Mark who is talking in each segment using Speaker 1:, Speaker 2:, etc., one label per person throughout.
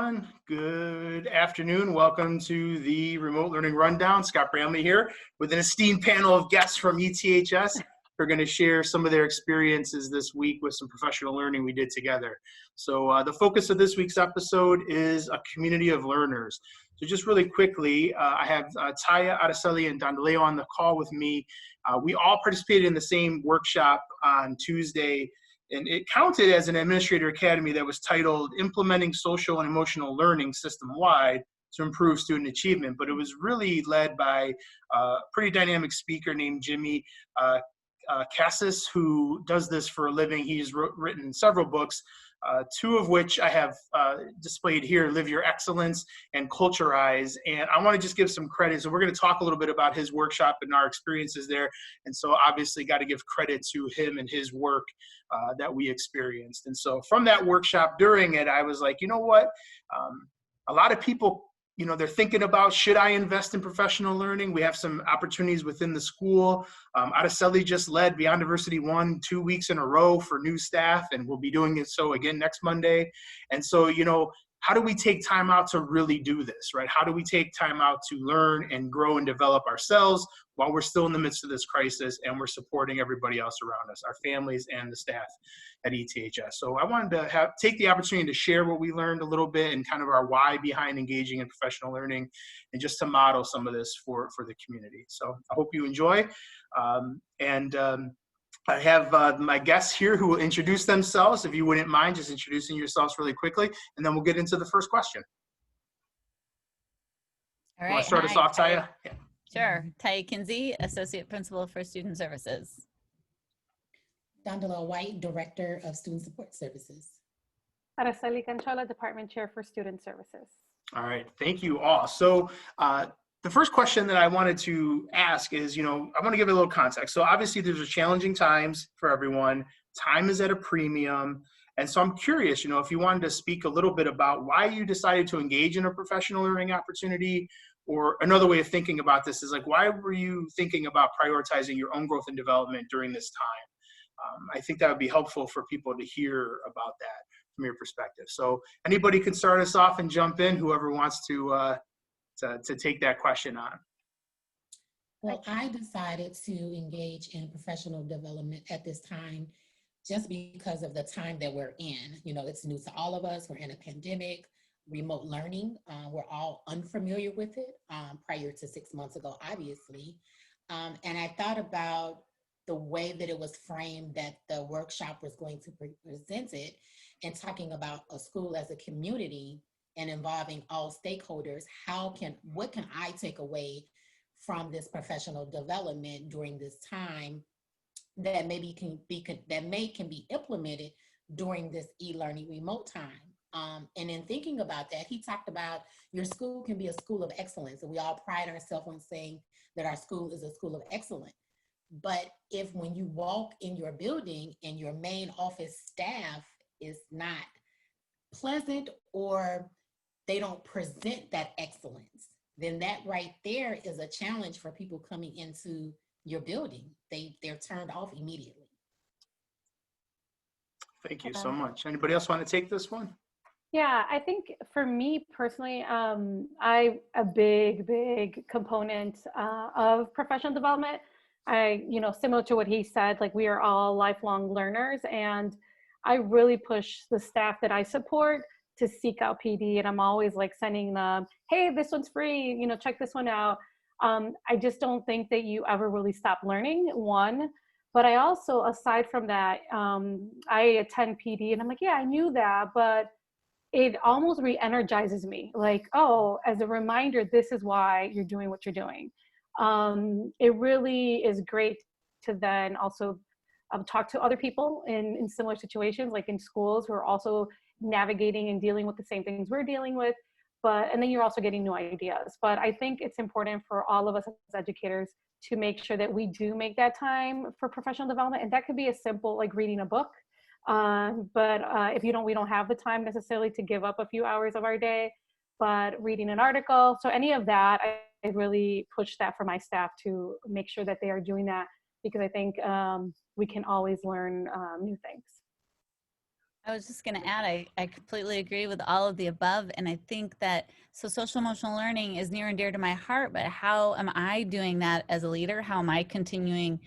Speaker 1: everyone. Good afternoon. Welcome to the Remote Learning Rundown. Scott Bramley here with an esteemed panel of guests from ETHS. We're going to share some of their experiences this week with some professional learning we did together. So the focus of this week's episode is a community of learners. So just really quickly, I have Taya, Araceli, and Dandaleo on the call with me. We all participated in the same workshop on Tuesday, and it counted as an administrator academy that was titled Implementing Social and Emotional Learning System-Wide to Improve Student Achievement. But it was really led by a pretty dynamic speaker named Jimmy Cassis, who does this for a living. He's written several books, two of which I have displayed here, Live Your Excellence and Culturize. And I want to just give some credit. So we're going to talk a little bit about his workshop and our experiences there. And so obviously got to give credit to him and his work that we experienced. And so from that workshop during it, I was like, you know what? A lot of people, you know, they're thinking about, should I invest in professional learning? We have some opportunities within the school. Araceli just led Beyond Diversity 1 2 weeks in a row for new staff, and we'll be doing it so again next Monday. And so, you know, how do we take time out to really do this, right? How do we take time out to learn and grow and develop ourselves while we're still in the midst of this crisis and we're supporting everybody else around us, our families and the staff at ETHS. So I wanted to take the opportunity to share what we learned a little bit and kind of our why behind engaging in professional learning, and just to model some of this for the community. So I hope you enjoy. I have my guests here who will introduce themselves. If you wouldn't mind just introducing yourselves really quickly, and then we'll get into the first question.
Speaker 2: All right.
Speaker 1: Want to start us off, Taya? Yeah.
Speaker 2: Sure. Taya Kinsey, Associate Principal for Student Services.
Speaker 3: Dandaleo White, Director of Student Support Services.
Speaker 4: Araceli Canchola, Department Chair for Student Services.
Speaker 1: All right, thank you all. So the first question that I wanted to ask is, you know, I want to give a little context. So obviously there's a challenging times for everyone. Time is at a premium. And so I'm curious, you know, if you wanted to speak a little bit about why you decided to engage in a professional learning opportunity, or another way of thinking about this is like, why were you thinking about prioritizing your own growth and development during this time? I think that would be helpful for people to hear about that from your perspective. So anybody can start us off and jump in, whoever wants to take that question on.
Speaker 3: Well, I decided to engage in professional development at this time just because of the time that we're in. You know, it's new to all of us. We're in a pandemic, remote learning. We're all unfamiliar with it prior to 6 months ago, obviously. And I thought about the way that it was framed, that the workshop was going to be presented, and talking about a school as a community and involving all stakeholders. What can I take away from this professional development during this time that maybe can be implemented during this e-learning remote time? And in thinking about that, he talked about your school can be a school of excellence, and we all pride ourselves on saying that our school is a school of excellence. But if when you walk in your building and your main office staff is not pleasant, or they don't present that excellence, then that right there is a challenge for people coming into your building. They're turned off immediately.
Speaker 1: Thank you so much. Anybody else want to take this one?
Speaker 4: Yeah, I think for me personally, I'm a big component of professional development. You know, similar to what he said, like we are all lifelong learners, and I really push the staff that I support to seek out PD, and I'm always like sending them, hey, this one's free, you know, check this one out. I just don't think that you ever really stop learning, one. But I also, aside from that, I attend PD, and I'm like, yeah, I knew that, but it almost re-energizes me. Like, oh, as a reminder, this is why you're doing what you're doing. It really is great to then also talk to other people in similar situations, like in schools, who are also navigating and dealing with the same things we're dealing with, and then you're also getting new ideas. But I think it's important for all of us as educators to make sure that we do make that time for professional development. And that could be as simple like reading a book. But if we don't have the time necessarily to give up a few hours of our day, but reading an article. So any of that, I really push that for my staff to make sure that they are doing that, because I think we can always learn new things.
Speaker 2: I was just going to add, I completely agree with all of the above. And I think that, so social emotional learning is near and dear to my heart, but how am I doing that as a leader? How am I continuing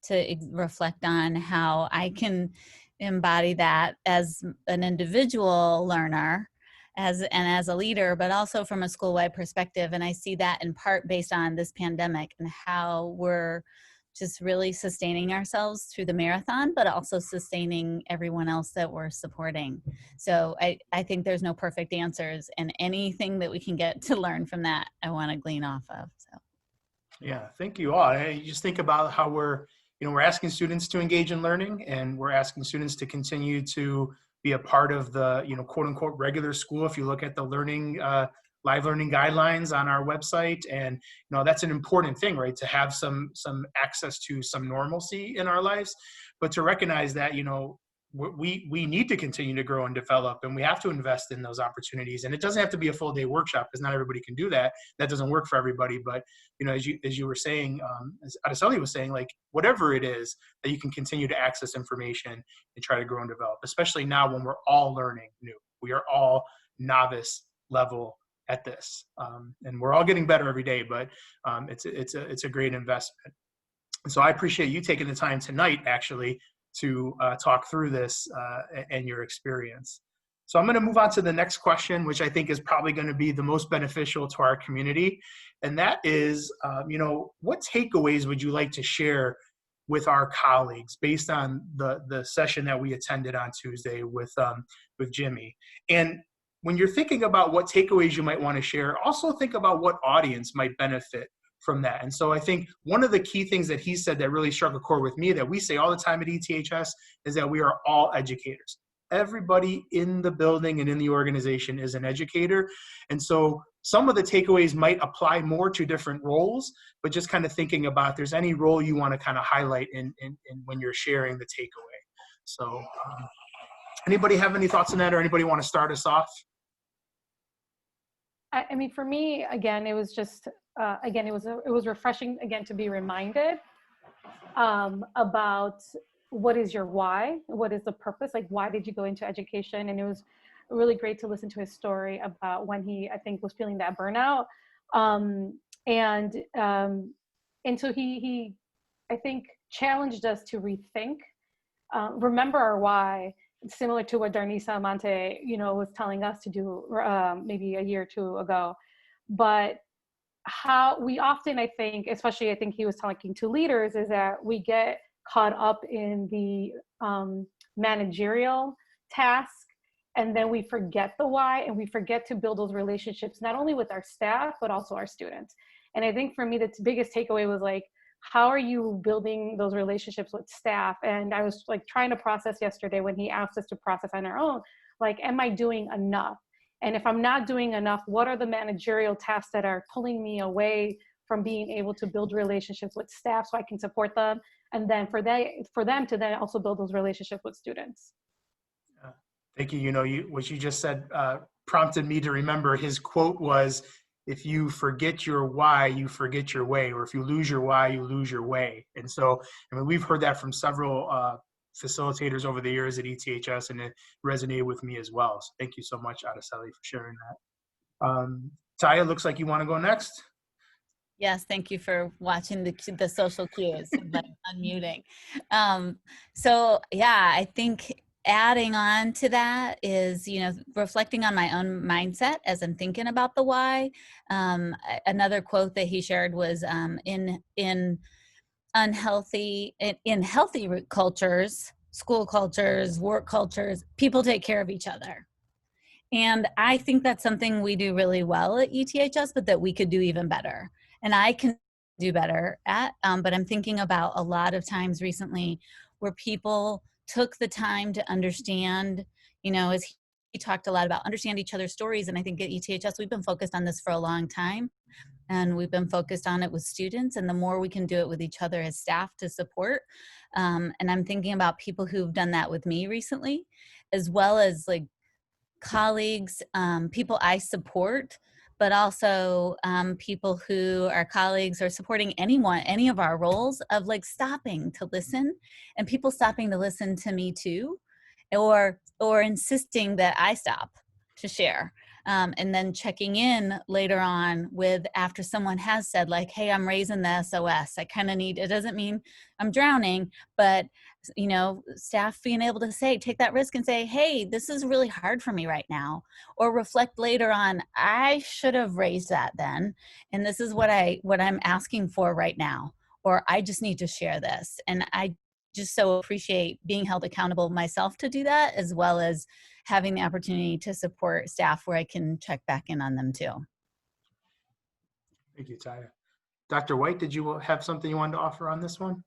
Speaker 2: to reflect on how I can embody that as an individual learner, as a leader, but also from a school-wide perspective. And I see that in part based on this pandemic and how we're just really sustaining ourselves through the marathon, but also sustaining everyone else that we're supporting. So I think there's no perfect answers, and anything that we can get to learn from that, I want to glean off of. So.
Speaker 1: Yeah, thank you all. You just think about how we're asking students to engage in learning, and we're asking students to continue to be a part of the, quote unquote, regular school. If you look at the live learning guidelines on our website, and that's an important thing, right? To have some access to some normalcy in our lives, but to recognize that, we need to continue to grow and develop, and we have to invest in those opportunities. And it doesn't have to be a full day workshop, because not everybody can do that. That doesn't work for everybody. But as you were saying, as Adeseli was saying, like whatever it is that you can continue to access information and try to grow and develop, especially now when we're all learning new. We are all novice level at this, and we're all getting better every day. But it's a great investment. So I appreciate you taking the time tonight, actually, to talk through this and your experience. So I'm going to move on to the next question, which I think is probably going to be the most beneficial to our community. And that is, what takeaways would you like to share with our colleagues based on the session that we attended on Tuesday with Jimmy? And when you're thinking about what takeaways you might want to share, also think about what audience might benefit from that. And so I think one of the key things that he said that really struck a chord with me, that we say all the time at ETHS, is that we are all educators. Everybody in the building and in the organization is an educator. And so some of the takeaways might apply more to different roles, but just kind of thinking about if there's any role you want to kind of highlight in when you're sharing the takeaway. So anybody have any thoughts on that, or anybody want to start us off?
Speaker 4: I mean, for me, again, it was just, it was refreshing, again, to be reminded about what is your why, what is the purpose, like why did you go into education? And it was really great to listen to his story about when he, I think, was feeling that burnout. And so he, I think, challenged us to rethink, remember our why, similar to what Darnisa Amante, was telling us to do maybe a year or two ago. But how we often, I think, especially I think he was talking to leaders, is that we get caught up in the managerial task, and then we forget the why, and we forget to build those relationships, not only with our staff, but also our students. And I think for me, the biggest takeaway was like, how are you building those relationships with staff? And I was like trying to process yesterday when he asked us to process on our own, like, am I doing enough? And if I'm not doing enough, what are the managerial tasks that are pulling me away from being able to build relationships with staff so I can support them? And then for them to then also build those relationships with students.
Speaker 1: Thank you. What you just said prompted me to remember his quote was, if you forget your why, you forget your way, or if you lose your why, you lose your way. And so, I mean, we've heard that from several facilitators over the years at ETHS, and it resonated with me as well. So thank you so much, Adeseli, for sharing that. Taya, looks like you want to go next.
Speaker 2: Yes, thank you for watching the social cues, but unmuting. So yeah, I think adding on to that is, reflecting on my own mindset as I'm thinking about the why. Another quote that he shared was, in healthy cultures, school cultures, work cultures, people take care of each other. And I think that's something we do really well at ETHS, but that we could do even better. And I can do better at, but I'm thinking about a lot of times recently where people took the time to understand, as he talked a lot about understand each other's stories. And I think at ETHS, we've been focused on this for a long time. And we've been focused on it with students, and the more we can do it with each other as staff to support. And I'm thinking about people who've done that with me recently, as well as like colleagues, people I support, but also people who are colleagues or supporting any of our roles, of like stopping to listen, and people stopping to listen to me too. or insisting that I stop to share. And then checking in later on with after someone has said like, hey, I'm raising the SOS. I kind of need, it doesn't mean I'm drowning, but you know, staff being able to say, take that risk and say, hey, this is really hard for me right now. Or reflect later on, I should have raised that then. And this is what I'm asking for right now. Or I just need to share this. And I just so appreciate being held accountable myself to do that, as well as having the opportunity to support staff where I can check back in on them too.
Speaker 1: Thank you, Taya. Dr. White, did you have something you wanted to offer on this one?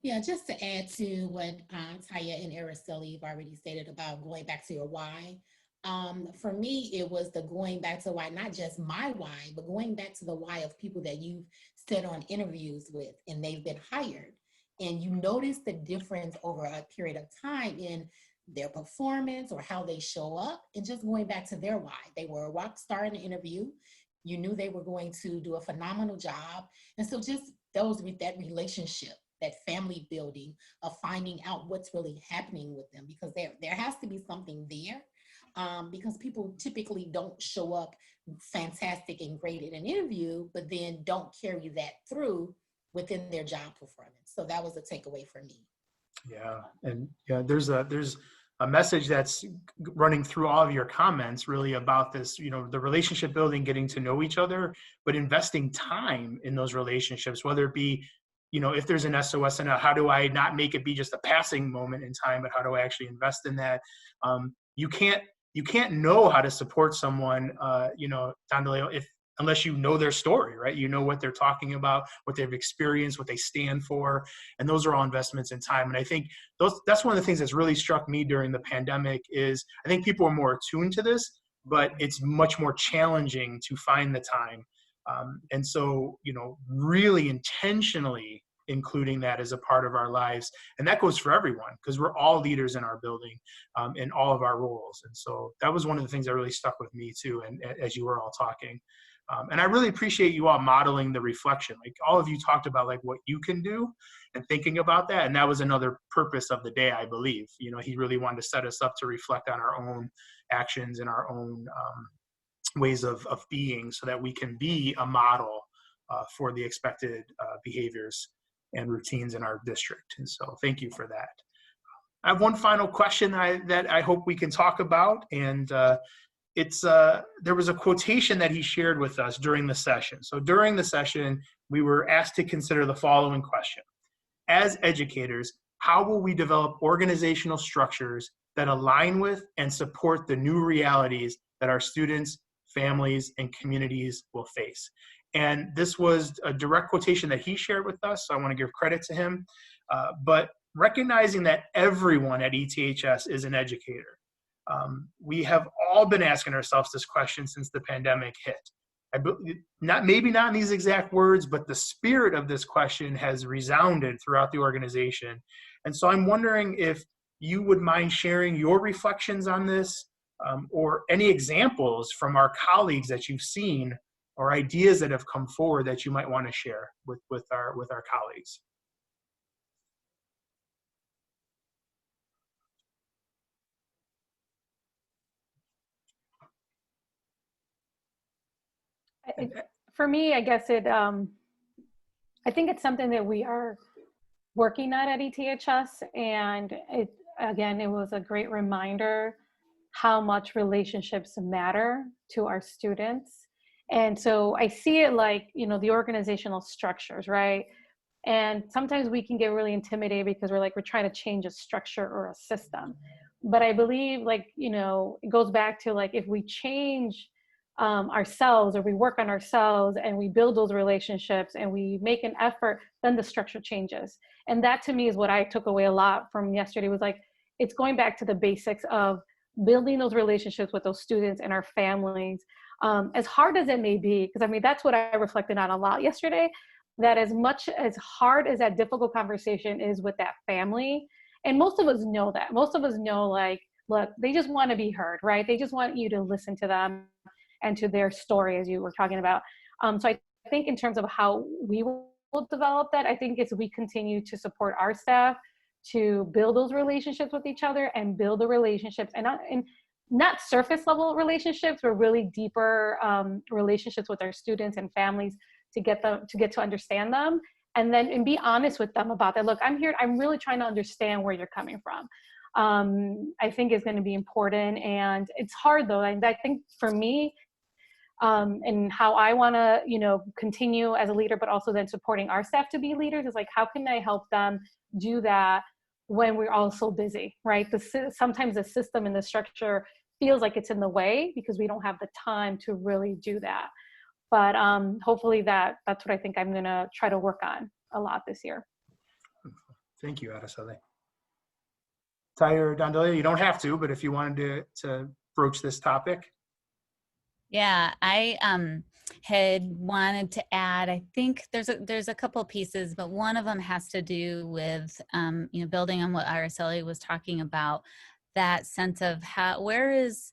Speaker 3: Yeah, just to add to what Taya and Araceli have already stated about going back to your why. For me, it was the going back to why, not just my why, but going back to the why of people that you've stood on interviews with and they've been hired. And you notice the difference over a period of time in their performance or how they show up, and just going back to their why. They were a rock star in the interview. You knew they were going to do a phenomenal job. And so just those with that relationship, that family building of finding out what's really happening with them, because there has to be something there, because people typically don't show up fantastic and great in an interview, but then don't carry that through within their job performance. So that was a takeaway for me.
Speaker 1: Yeah, and yeah, there's a message that's running through all of your comments really about this, you know, the relationship building, getting to know each other, but investing time in those relationships, whether it be, you know, if there's an SOS and how do I not make it be just a passing moment in time, but how do I actually invest in that? You can't know how to support someone, you know, Don DeLeo, unless you know their story, right? You know what they're talking about, what they've experienced, what they stand for, and those are all investments in time. And I think that's one of the things that's really struck me during the pandemic is I think people are more attuned to this, but it's much more challenging to find the time. And so, you know, really intentionally including that as a part of our lives. And that goes for everyone because we're all leaders in our building in all of our roles. And so that was one of the things that really stuck with me too. And as you were all talking, and I really appreciate you all modeling the reflection. Like all of you talked about like what you can do and thinking about that. And that was another purpose of the day, I believe. You know, he really wanted to set us up to reflect on our own actions and our own ways of being so that we can be a model for the expected behaviors and routines in our district. And so thank you for that. I have one final question that I hope we can talk about. And there was a quotation that he shared with us during the session. So during the session, we were asked to consider the following question. As educators, how will we develop organizational structures that align with and support the new realities that our students, families, and communities will face? And this was a direct quotation that he shared with us, so I want to give credit to him. But recognizing that everyone at ETHS is an educator, we have all been asking ourselves this question since the pandemic hit. Maybe not in these exact words, but the spirit of this question has resounded throughout the organization. And so I'm wondering if you would mind sharing your reflections on this, or any examples from our colleagues that you've seen or ideas that have come forward that you might want to share with our colleagues.
Speaker 4: For me, I guess I think it's something that we are working at ETHS, and it was a great reminder how much relationships matter to our students. And so I see it like, you know, the organizational structures, right? And sometimes we can get really intimidated because we're trying to change a structure or a system. But I believe, like, you know, it goes back to like, if we change ourselves, or we work on ourselves and we build those relationships and we make an effort, then the structure changes. And that to me is what I took away a lot from yesterday, was like, it's going back to the basics of building those relationships with those students and our families, as hard as it may be. Because I mean, that's what I reflected on a lot yesterday, that as much as hard as that difficult conversation is with that family, and most of us know that, most of us know, like, look, they just want to be heard, right? They just want you to listen to them and to their story, as you were talking about. So I think in terms of how we will develop that, I think it's we continue to support our staff to build those relationships with each other and build the relationships and not surface level relationships, but really deeper relationships with our students and families to get to understand them, and be honest with them about that. Look, I'm here, I'm really trying to understand where you're coming from. I think is going to be important, and it's hard though. And I think for me, and how I want to, continue as a leader, but also then supporting our staff to be leaders is like, how can I help them do that when we're all so busy, right? Sometimes the system and the structure feels like it's in the way because we don't have the time to really do that. But hopefully that's what I think I'm going to try to work on a lot this year.
Speaker 1: Thank you, Araceli. Taya or Dondelia, you don't have to, but if you wanted to broach this topic.
Speaker 2: Yeah, I had wanted to add, I think there's a couple pieces, but one of them has to do with, building on what Araceli was talking about, that sense of where is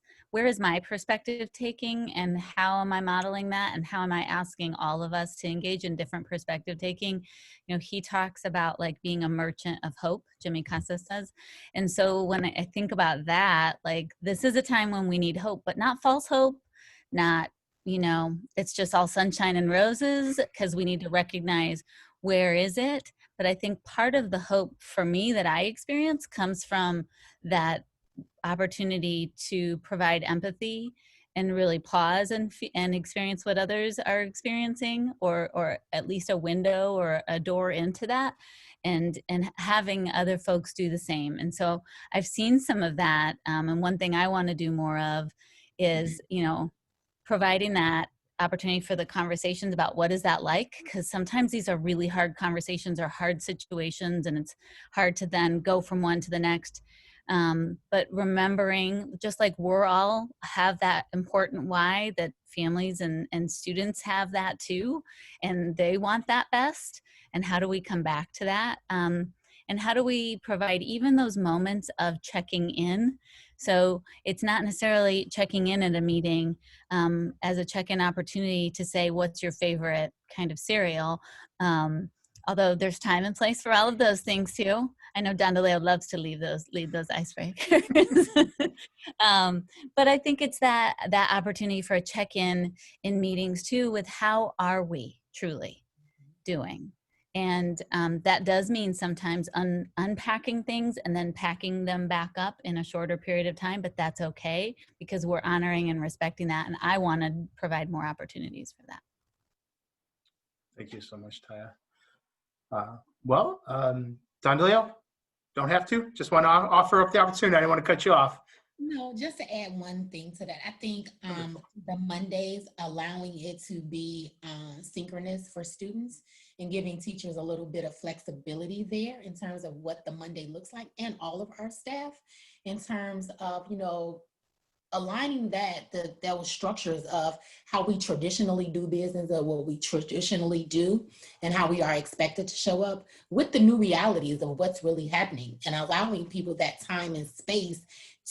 Speaker 2: my perspective taking, and how am I modeling that, and how am I asking all of us to engage in different perspective taking. He talks about like being a merchant of hope, Jimmy Casa says. And so when I think about that, like, this is a time when we need hope, but not false hope, not, it's just all sunshine and roses, because we need to recognize where is it. But I think part of the hope for me that I experience comes from that opportunity to provide empathy and really pause and experience what others are experiencing, or at least a window or a door into that, and having other folks do the same. And so I've seen some of that, and one thing I want to do more of is, providing that opportunity for the conversations about what is that like, because sometimes these are really hard conversations or hard situations, and it's hard to then go from one to the next. But remembering, just like we're all have that important why, that families and students have that too, and they want that best. And how do we come back to that? And how do we provide even those moments of checking in? So it's not necessarily checking in at a meeting as a check-in opportunity to say, what's your favorite kind of cereal? Although there's time and place for all of those things too. I know Dondelia loves to lead those icebreakers. But I think it's that opportunity for a check-in in meetings too, with how are we truly doing? And that does mean sometimes unpacking things and then packing them back up in a shorter period of time, but that's okay, because we're honoring and respecting that. And I want to provide more opportunities for that.
Speaker 1: Thank you so much, Taya. Dondelia, don't have to, just want to offer up the opportunity. I didn't want to cut you off.
Speaker 3: No, just to add one thing to that. I think the Mondays, allowing it to be synchronous for students and giving teachers a little bit of flexibility there in terms of what the Monday looks like, and all of our staff in terms of, aligning those structures of how we traditionally do business, or what we traditionally do, and how we are expected to show up with the new realities of what's really happening, and allowing people that time and space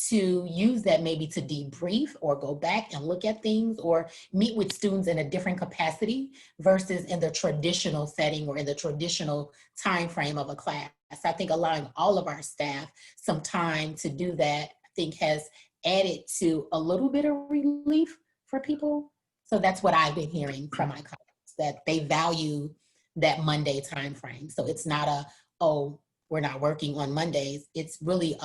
Speaker 3: to use that maybe to debrief or go back and look at things or meet with students in a different capacity versus in the traditional setting or in the traditional time frame of a class. I think allowing all of our staff some time to do that, I think, has added to a little bit of relief for people. So that's what I've been hearing from my colleagues, that they value that Monday time frame. So it's not we're not working on Mondays. It's really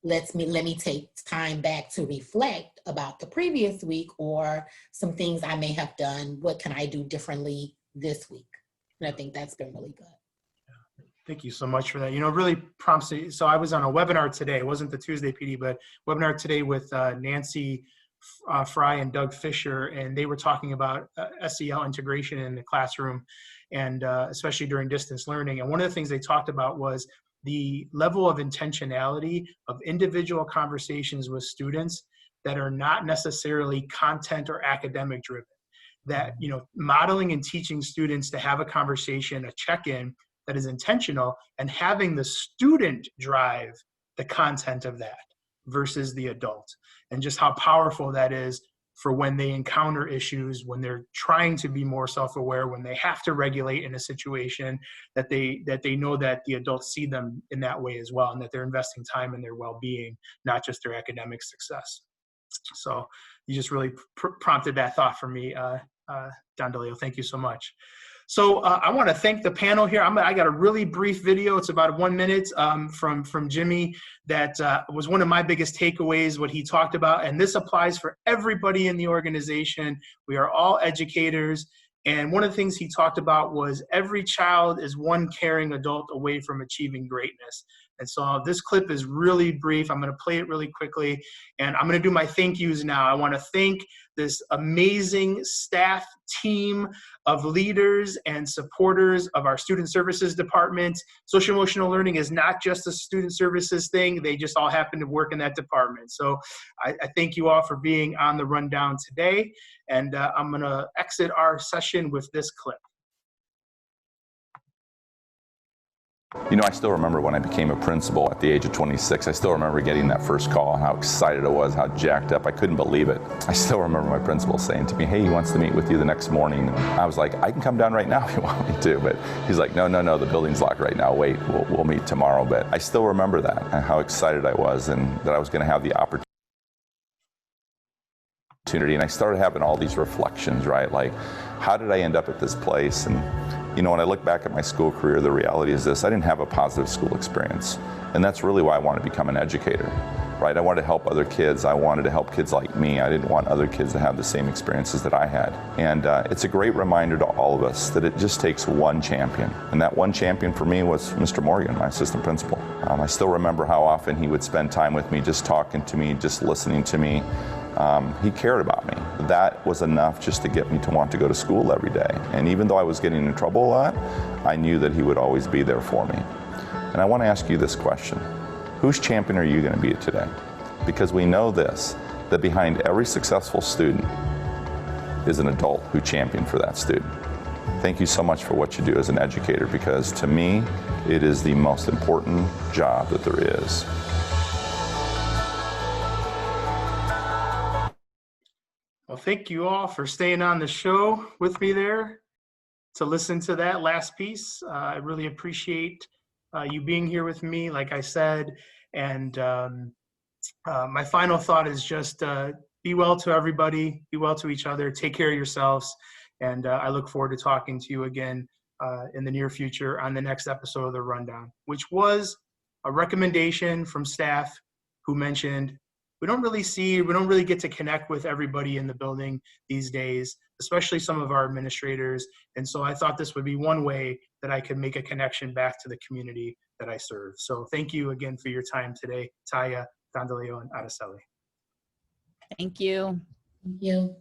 Speaker 3: let me take time back to reflect about the previous week, or some things I may have done. What can I do differently this week? And I think that's been really good.
Speaker 1: Thank you so much for that. Really prompts me. So I was on a webinar today. It wasn't the Tuesday PD, but webinar today with Nancy Fry and Doug Fisher, and they were talking about SEL integration in the classroom, and especially during distance learning. And one of the things they talked about was the level of intentionality of individual conversations with students that are not necessarily content or academic driven. That, modeling and teaching students to have a conversation, a check-in that is intentional, and having the student drive the content of that versus the adult, and just how powerful that is for when they encounter issues, when they're trying to be more self-aware, when they have to regulate in a situation, that they know that the adults see them in that way as well, and that they're investing time in their well-being, not just their academic success. So you just really prompted that thought for me, Don DeLeo. Thank you so much. So I want to thank the panel here. I got a really brief video. It's about 1 minute from Jimmy that was one of my biggest takeaways, what he talked about. And this applies for everybody in the organization. We are all educators. And one of the things he talked about was every child is one caring adult away from achieving greatness. And so this clip is really brief. I'm going to play it really quickly. And I'm going to do my thank yous now. I want to thank this amazing staff team of leaders and supporters of our student services department. Social emotional learning is not just a student services thing. They just all happen to work in that department. So I thank you all for being on the rundown today. And I'm going to exit our session with this clip.
Speaker 5: You know, I still remember when I became a principal at the age of 26. I still remember getting that first call and how excited I was, how jacked up. I couldn't believe it. I still remember my principal saying to me, hey, he wants to meet with you the next morning. And I was like, I can come down right now if you want me to. But he's like, no, the building's locked right now. Wait, we'll meet tomorrow. But I still remember that and how excited I was and that I was going to have the opportunity. And I started having all these reflections, right? Like, how did I end up at this place? And you know, when I look back at my school career, the reality is this: I didn't have a positive school experience. And that's really why I wanted to become an educator, right? I wanted to help other kids. I wanted to help kids like me. I didn't want other kids to have the same experiences that I had. And it's a great reminder to all of us that it just takes one champion. And that one champion for me was Mr. Morgan, my assistant principal. I still remember how often he would spend time with me, just talking to me, just listening to me. He cared about me. That was enough just to get me to want to go to school every day. And even though I was getting in trouble a lot, I knew that he would always be there for me. And I want to ask you this question: whose champion are you going to be today? Because we know this, that behind every successful student is an adult who championed for that student. Thank you so much for what you do as an educator, because to me, it is the most important job that there is.
Speaker 1: Well, thank you all for staying on the show with me there to listen to that last piece. I really appreciate you being here with me, like I said. And my final thought is just be well to everybody, be well to each other, take care of yourselves. And I look forward to talking to you again in the near future on the next episode of The Rundown, which was a recommendation from staff who mentioned we don't really get to connect with everybody in the building these days, especially some of our administrators. And so I thought this would be one way that I could make a connection back to the community that I serve. So thank you again for your time today, Taya, Don DeLeo, and Araceli.
Speaker 2: Thank you.
Speaker 3: Thank you.